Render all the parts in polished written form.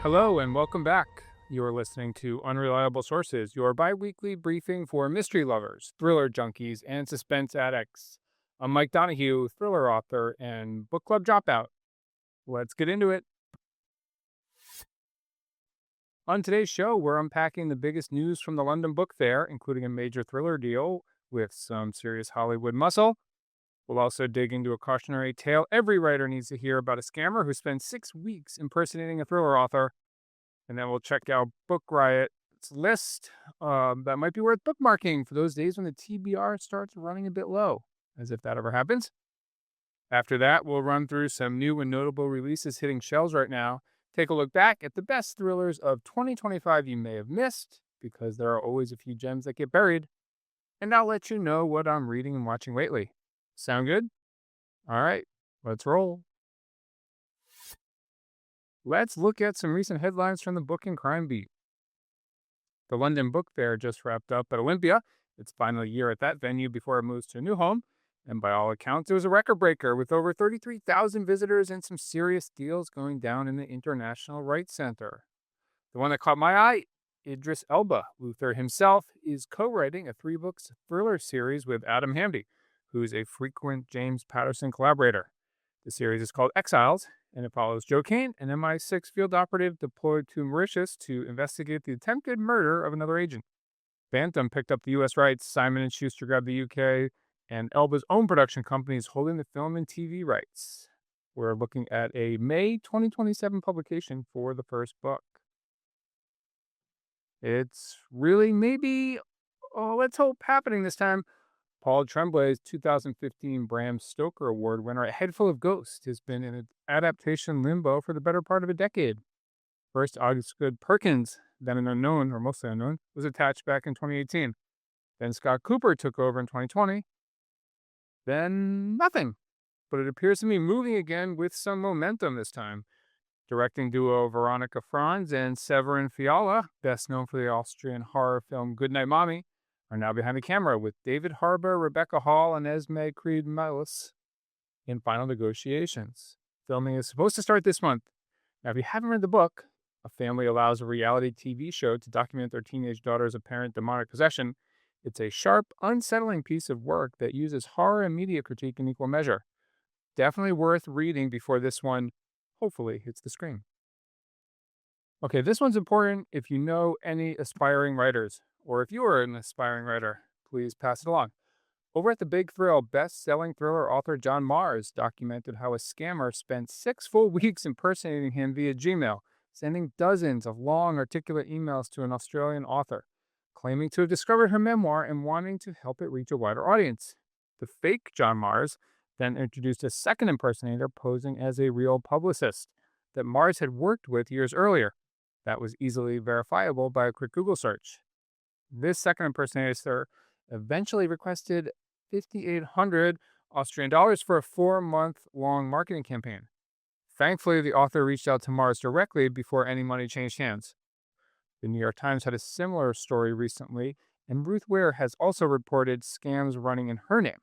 Hello and welcome back. You are listening to Unreliable Sources, your bi-weekly briefing for mystery lovers, thriller junkies, and suspense addicts. I'm Mike Donohue, thriller author and book club dropout. Let's get into it. On today's show, we're unpacking the biggest news from the London Book Fair, including a major thriller deal with some serious Hollywood muscle. We'll also dig into a cautionary tale every writer needs to hear about a scammer who spends 6 weeks impersonating a thriller author. And then we'll check out BookRiot's list that might be worth bookmarking for those days when the TBR starts running a bit low, as if that ever happens. After that, we'll run through some new and notable releases hitting shelves right now, take a look back at the best thrillers of 2025 you may have missed, because there are always a few gems that get buried, and I'll let you know what I'm reading and watching lately. Sound good? All right, let's roll. Let's look at some recent headlines from the book and crime beat. The London Book Fair just wrapped up at Olympia. Its final year at that venue before it moves to a new home. And by all accounts, it was a record breaker with over 33,000 visitors and some serious deals going down in the International Rights Center. The one that caught my eye, Idris Elba, Luther himself, is co-writing a 3-book thriller series with Adam Hamdy, who's a frequent James Patterson collaborator. The series is called Exiles, and it follows Joe Kane, an MI6 field operative deployed to Mauritius to investigate the attempted murder of another agent. Bantam picked up the U.S. rights, Simon & Schuster grabbed the U.K., and Elba's own production company is holding the film and TV rights. We're looking at a May 2027 publication for the first book. It's really maybe, let's hope, happening this time. Paul Tremblay's 2015 Bram Stoker Award winner, A Head Full of Ghosts, has been in an adaptation limbo for the better part of a decade. First, Osgood Perkins, then an unknown, or mostly unknown, was attached back in 2018. Then Scott Cooper took over in 2020. Then nothing. But it appears to be moving again with some momentum this time. Directing duo Veronica Franz and Severin Fiala, best known for the Austrian horror film Goodnight Mommy, are now behind the camera with David Harbour, Rebecca Hall, and Esme Creed Miles in final negotiations. Filming is supposed to start this month. Now, if you haven't read the book, a family allows a reality TV show to document their teenage daughter's apparent demonic possession. It's a sharp, unsettling piece of work that uses horror and media critique in equal measure. Definitely worth reading before this one, hopefully, hits the screen. Okay, this one's important if you know any aspiring writers, or if you are an aspiring writer, please pass it along. Over at the Big Thrill, best-selling thriller author John Mars documented how a scammer spent 6 full weeks impersonating him via Gmail, sending dozens of long, articulate emails to an Australian author, claiming to have discovered her memoir and wanting to help it reach a wider audience. The fake John Mars then introduced a second impersonator posing as a real publicist that Mars had worked with years earlier. That was easily verifiable by a quick Google search. This second impersonator eventually requested 5,800 Austrian dollars for a 4-month-long marketing campaign. Thankfully, the author reached out to Mars directly before any money changed hands. The New York Times had a similar story recently, and Ruth Ware has also reported scams running in her name.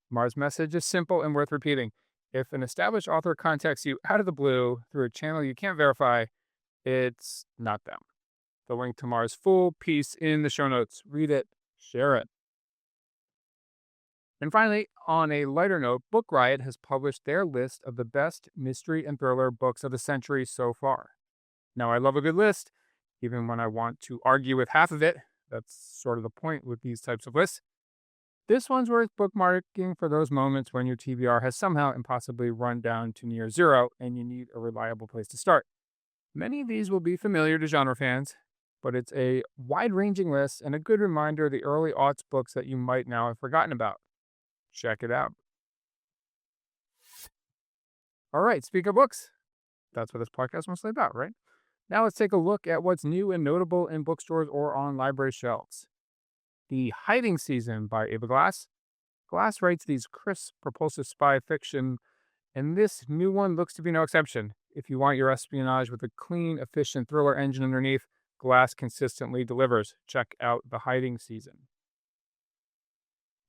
Mars' message is simple and worth repeating. If an established author contacts you out of the blue through a channel you can't verify, it's not them. The link to Mars' full piece in the show notes. Read it, share it. And finally, on a lighter note, BookRiot has published their list of the best mystery and thriller books of the century so far. Now, I love a good list, even when I want to argue with half of it. That's sort of the point with these types of lists. This one's worth bookmarking for those moments when your TBR has somehow impossibly run down to near zero and you need a reliable place to start. Many of these will be familiar to genre fans, but it's a wide-ranging list and a good reminder of the early aughts books that you might now have forgotten about. Check it out. All right, speak of books. That's what this podcast is mostly about, right? Now let's take a look at what's new and notable in bookstores or on library shelves. The Hiding Season by Ava Glass. Glass writes these crisp, propulsive spy fiction, and this new one looks to be no exception. If you want your espionage with a clean, efficient thriller engine underneath, Glass consistently delivers. Check out The Hiding Season.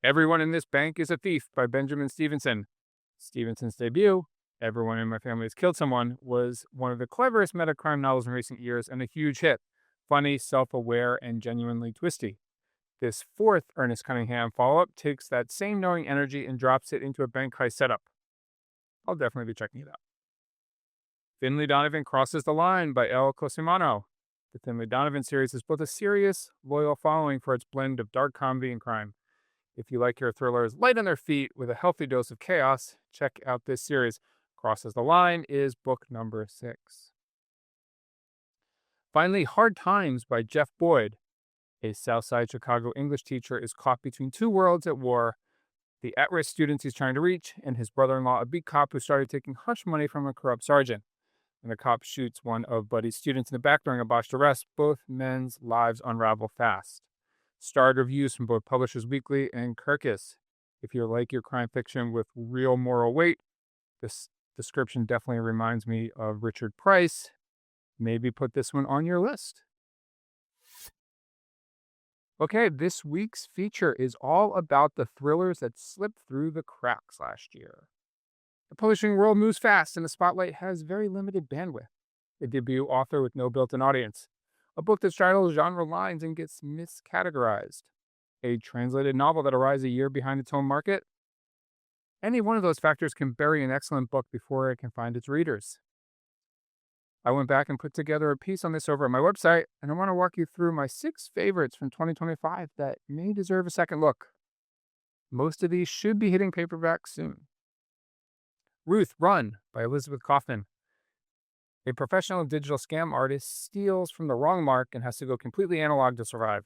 Everyone in This Bank is a Thief by Benjamin Stevenson. Stevenson's debut, Everyone in My Family Has Killed Someone was one of the cleverest meta-crime novels in recent years and a huge hit. Funny, self-aware, and genuinely twisty. This fourth Ernest Cunningham follow-up takes that same knowing energy and drops it into a bank heist setup. I'll definitely be checking it out. Finley Donovan Crosses the Line by El Cosimano. The Finley Donovan series has built a serious, loyal following for its blend of dark comedy and crime. If you like your thrillers light on their feet with a healthy dose of chaos, check out this series. Crosses the Line is book number 6. Finally, Hard Times by Jeff Boyd. A Southside Chicago English teacher is caught between two worlds at war: the at-risk students he's trying to reach, and his brother-in-law, a beat cop who started taking hush money from a corrupt sergeant. When the cop shoots one of Buddy's students in the back during a botched arrest, both men's lives unravel fast. Starred reviews from both Publishers Weekly and Kirkus. If you like your crime fiction with real moral weight, this description definitely reminds me of Richard Price. Maybe put this one on your list. Okay, this week's feature is all about the thrillers that slipped through the cracks last year. The publishing world moves fast, and the spotlight has very limited bandwidth. A debut author with no built-in audience. A book that straddles genre lines and gets miscategorized. A translated novel that arrives a year behind its home market. Any one of those factors can bury an excellent book before it can find its readers. I went back and put together a piece on this over at my website, and I want to walk you through my 6 favorites from 2025 that may deserve a second look. Most of these should be hitting paperback soon. Ruth, Run by Elizabeth Kaufman. A professional digital scam artist steals from the wrong mark and has to go completely analog to survive.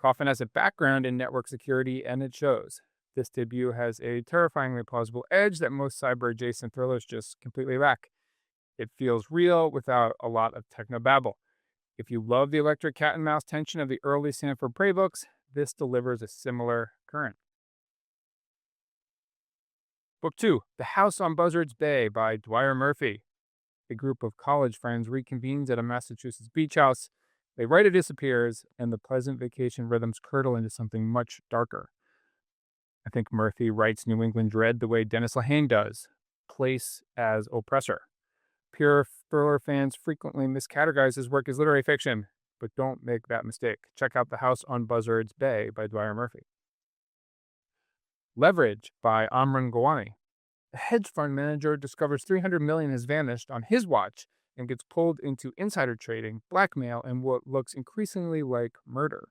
Kaufman has a background in network security, and it shows. This debut has a terrifyingly plausible edge that most cyber-adjacent thrillers just completely lack. It feels real without a lot of technobabble. If you love the electric cat and mouse tension of the early Sanford Prey books, this delivers a similar current. Book 2, The House on Buzzards Bay by Dwyer Murphy. A group of college friends reconvenes at a Massachusetts beach house. A writer disappears, and the pleasant vacation rhythms curdle into something much darker. I think Murphy writes New England dread the way Dennis Lehane does, place as oppressor. Pure thriller fans frequently miscategorize his work as literary fiction, but don't make that mistake. Check out The House on Buzzards Bay by Dwyer Murphy. Leverage by Amran Gawani. A hedge fund manager discovers $300 million has vanished on his watch and gets pulled into insider trading, blackmail, and what looks increasingly like murder.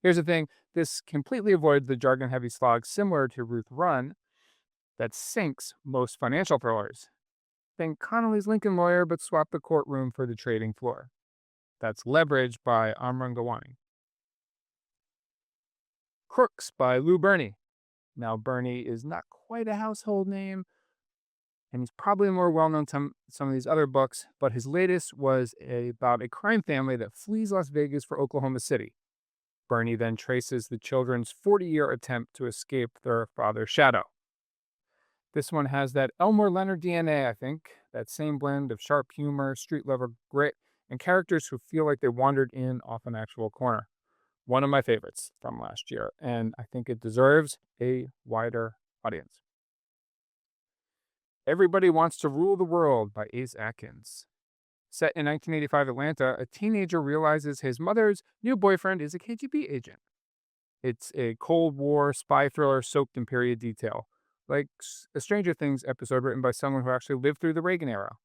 Here's the thing, this completely avoids the jargon-heavy slog similar to Ruth Run that sinks most financial thrillers. Think Connolly's Lincoln Lawyer, but swap the courtroom for the trading floor. That's Leverage by Amran Gawani. Crooks by Lou Berney. Now, Berney is not quite a household name, and he's probably more well-known to some of these other books, but his latest was about a crime family that flees Las Vegas for Oklahoma City. Berney then traces the children's 40-year attempt to escape their father's shadow. This one has that Elmore Leonard DNA, I think, that same blend of sharp humor, street-level grit, and characters who feel like they wandered in off an actual corner. One of my favorites from last year, and I think it deserves a wider audience. Everybody Wants to Rule the World by Ace Atkins. Set in 1985 Atlanta, a teenager realizes his mother's new boyfriend is a KGB agent. It's a Cold War spy thriller soaked in period detail, like a Stranger Things episode written by someone who actually lived through the Reagan era,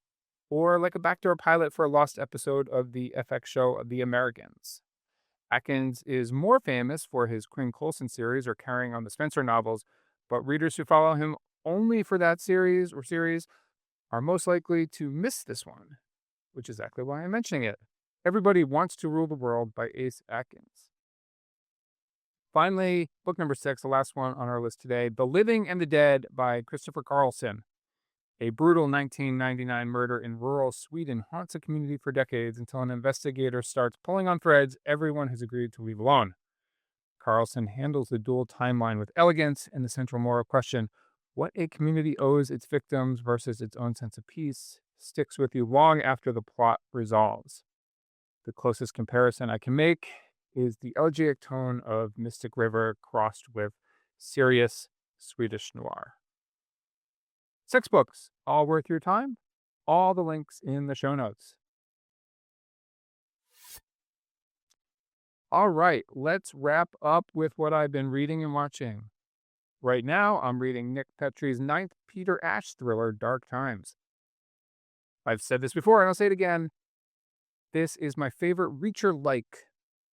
or like a backdoor pilot for a lost episode of the FX show The Americans. Atkins is more famous for his Quinn Coulson series or Carrying on the Spencer novels, but readers who follow him only for that series are most likely to miss this one, which is exactly why I'm mentioning it. Everybody Wants to Rule the World by Ace Atkins. Finally, book number 6, the last one on our list today, The Living and the Dead by Christopher Carlson. A brutal 1999 murder in rural Sweden haunts a community for decades until an investigator starts pulling on threads everyone has agreed to leave alone. Carlson handles the dual timeline with elegance, and the central moral question, what a community owes its victims versus its own sense of peace, sticks with you long after the plot resolves. The closest comparison I can make is the elegiac tone of Mystic River crossed with serious Swedish noir. 6 books, all worth your time. All the links in the show notes. All right, let's wrap up with what I've been reading and watching. Right now, I'm reading Nick Petrie's 9th Peter Ash thriller, Dark Times. I've said this before, and I'll say it again. This is my favorite Reacher-like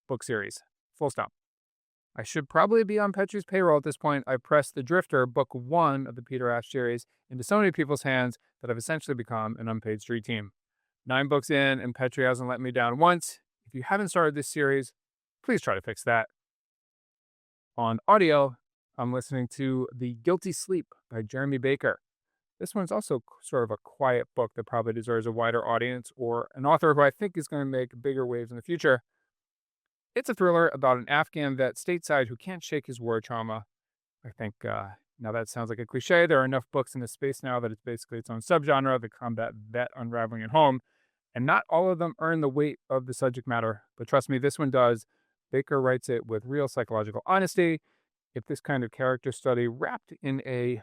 book series. Full stop. I should probably be on Petrie's payroll at this point. I pressed The Drifter, book 1 of the Peter Ash series, into so many people's hands that I've essentially become an unpaid street team. 9 books in, and Petrie hasn't let me down once. If you haven't started this series, please try to fix that. On audio, I'm listening to The Guilty Sleep by Jeremy Baker. This one's also sort of a quiet book that probably deserves a wider audience, or an author who I think is going to make bigger waves in the future. It's a thriller about an Afghan vet stateside who can't shake his war trauma. I think, now that sounds like a cliche. There are enough books in this space now that it's basically its own subgenre, the combat vet unraveling at home. And not all of them earn the weight of the subject matter. But trust me, this one does. Baker writes it with real psychological honesty. If this kind of character study wrapped in a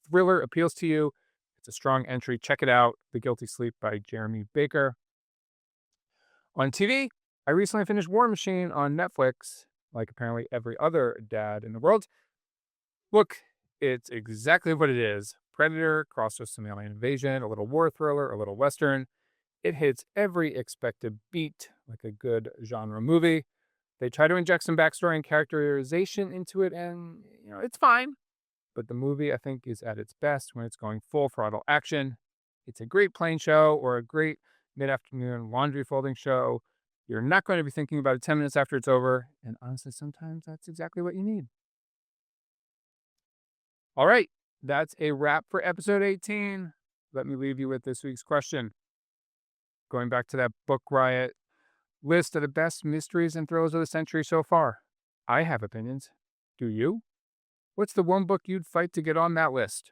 thriller appeals to you, it's a strong entry. Check it out. The Guilty Sleep by Jeremy Baker. On TV, I recently finished War Machine on Netflix, like apparently every other dad in the world. Look, it's exactly what it is. Predator, crossed with some alien invasion, a little war thriller, a little Western. It hits every expected beat like a good genre movie. They try to inject some backstory and characterization into it, and, it's fine. But the movie, I think, is at its best when it's going full throttle action. It's a great plane show or a great mid-afternoon laundry folding show. You're not going to be thinking about it 10 minutes after it's over, and honestly, sometimes that's exactly what you need. All right, that's a wrap for episode 18. Let me leave you with this week's question. Going back to that BookRiot list of the best mysteries and thrills of the century so far. I have opinions. Do you? What's the one book you'd fight to get on that list?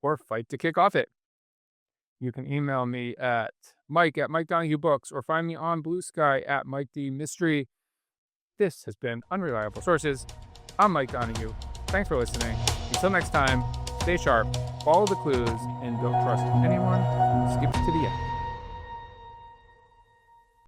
Or fight to kick off it? You can email me at mike@MikeDonohueBooks or find me on Blue Sky at MikeDMystery. This has been Unreliable Sources. I'm Mike Donohue. Thanks for listening. Until next time, stay sharp, follow the clues, and don't trust anyone who skips to the end.